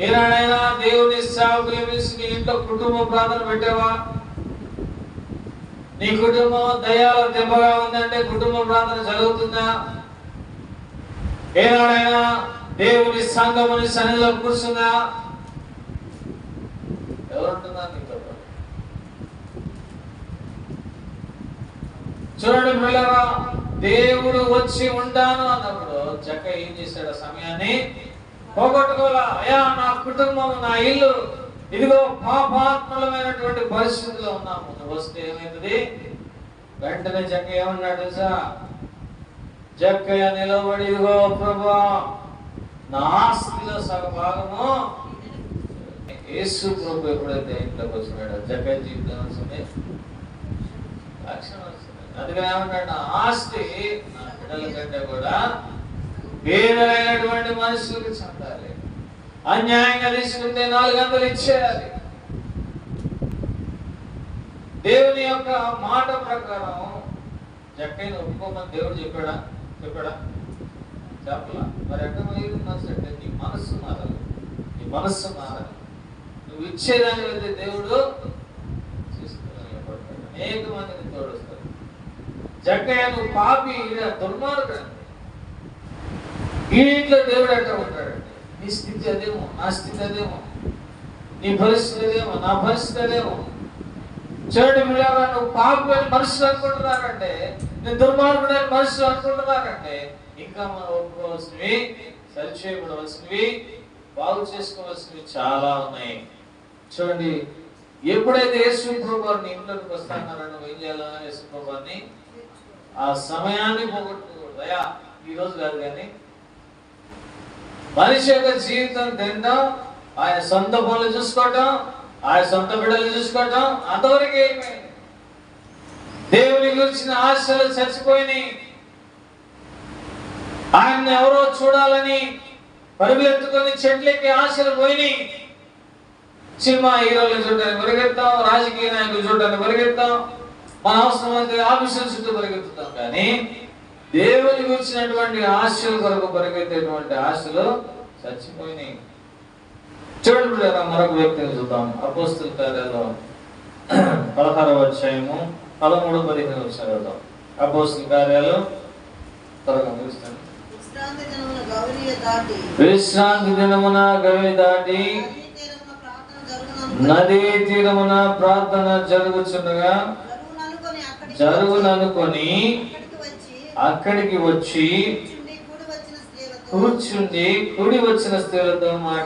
ఏనాడైనా దేవుని సేవకులు నీ ఇంట్లో కుటుంబ ప్రార్థన పెట్టావా? నీ కుటుంబం దయ్యాల దెబ్బగా ఉందంటే కుటుంబ ప్రార్థన జరుగుతుందా? ఏనాడైనా దేవుని సంఘముని సన్నిధిలో కూర్చుందా? ఎవరుంటున్నారు నీతో? చూడండి పిల్లరా, దేవుడు వచ్చి ఉంటాను అన్నప్పుడు జక్క ఏం చేశాడు? సమయాన్ని పోగొట్టుకోవాలా. అయ్యా నా కుటుంబం, నా ఇల్లు ఇదిగో పాపాత్మలమైనటువంటి పరిస్థితుల్లో ఉన్నాము. నువ్వు వస్తే ఏమైంది? వెంటనే జక్క ఏమన్నాడు తెలుసా? జక్కయ్య నిలబడి, ఇదిగో ప్రభా, నా ఆస్తిలో సగభాగము యేసు ప్రభు ఎప్పుడైతే ఇంట్లోకి వచ్చినాడో జక్కయ్య జీవితం వస్తుంది, లక్షణం వస్తుంది. అందుకని ఏమన్నాడు? నా ఆస్తి నా బిడ్డల కంటే కూడా పేదలైనటువంటి మనుషులకు చెందాలి. అన్యాయంగా తీసుకుంటే 400 ఇచ్చేయాలి. దేవుని యొక్క మాట ప్రకారం జక్కయ్యను ఒప్పుకోమని దేవుడు చెప్పాడా? చెప్పలా. మరి ఎక్కడ మనసు అంటే నీ మనస్సు మారాలి. నీ మనస్సు మారాలి. నువ్వు ఇచ్చేదాని అయితే దేవుడు చూసుకున్నాడు. అనేక మందిని తోడుస్తాడు. జక్కయ్య నువ్వు పాపి, దుర్మార్గుడు, ఈ ఇంట్లో దేవుడు ఎక్కడ ఉంటాడండి? నీ స్థితి అదేమో, నా స్థితి అదేమో, నీ పరిస్థితి అదేమో, నా పరిస్థితి అదేమో. చూడండి పిల్లగా, నువ్వు పాపమైన మనుషులు అనుకుంటున్నారంటే, నేను దుర్మార్గుడైన మనుషులు అనుకుంటున్నారంటే, ఇంకా మనం ఒప్పుకోవాల్సినవి, సరిచేయబడవలసినవి, బాగు చేసుకోవాల్సినవి చాలా ఉన్నాయి. చూడండి, ఎప్పుడైతే యేసు ప్రభువారిని ఇంట్లోకి వస్తానన్నారో నువ్వు ఏం చేయాలన్నా యేసు ప్రభువారిని ఆ సమయాన్ని పోగొట్టుకోకూడదు. అయ్యా ఈ రోజు కాదు, కానీ మనిషి యొక్క జీవితం తినడం, ఆయన సొంత పనులు చూసుకోవటం, ఆయన సొంత బిడ్డలు చూసుకోవటం, అంతవరకు అయిపోయింది. దేవుని గురించిన ఆశలు చచ్చిపోయినాయి. ఆయన్ని ఎవరో చూడాలని పరుగులెత్తుకొని చెట్లకి ఆశలు పోయినాయి. సినిమా హీరోలు చూడటానికి పరిగెత్తాం, రాజకీయ నాయకులు చూడటానికి పరిగెత్తాం, మన అవసరం అయితే ఆఫీసుల చుట్టూ పరిగెత్తుతాం. కానీ దేవుని గురించినటువంటి ఆశల కొరకు పరిగెత్తేటువంటి ఆశలు చచ్చిపోయినాయి. చూడండి మరొక వ్యక్తిని చూద్దాం. అపోస్తుల కార్యాలు 16వ అధ్యాయము 13-15 చదువుతాం. అపోస్తుల కార్యాలు త్వరగా ముగిస్తాను. విశ్రాంతి దినమున గవి దాటి నదీ తీరమున ప్రార్థన జరుగుననుకొని అక్కడికి వచ్చి కూర్చుండి కూడి వచ్చిన స్త్రీలతో మాట్లాడి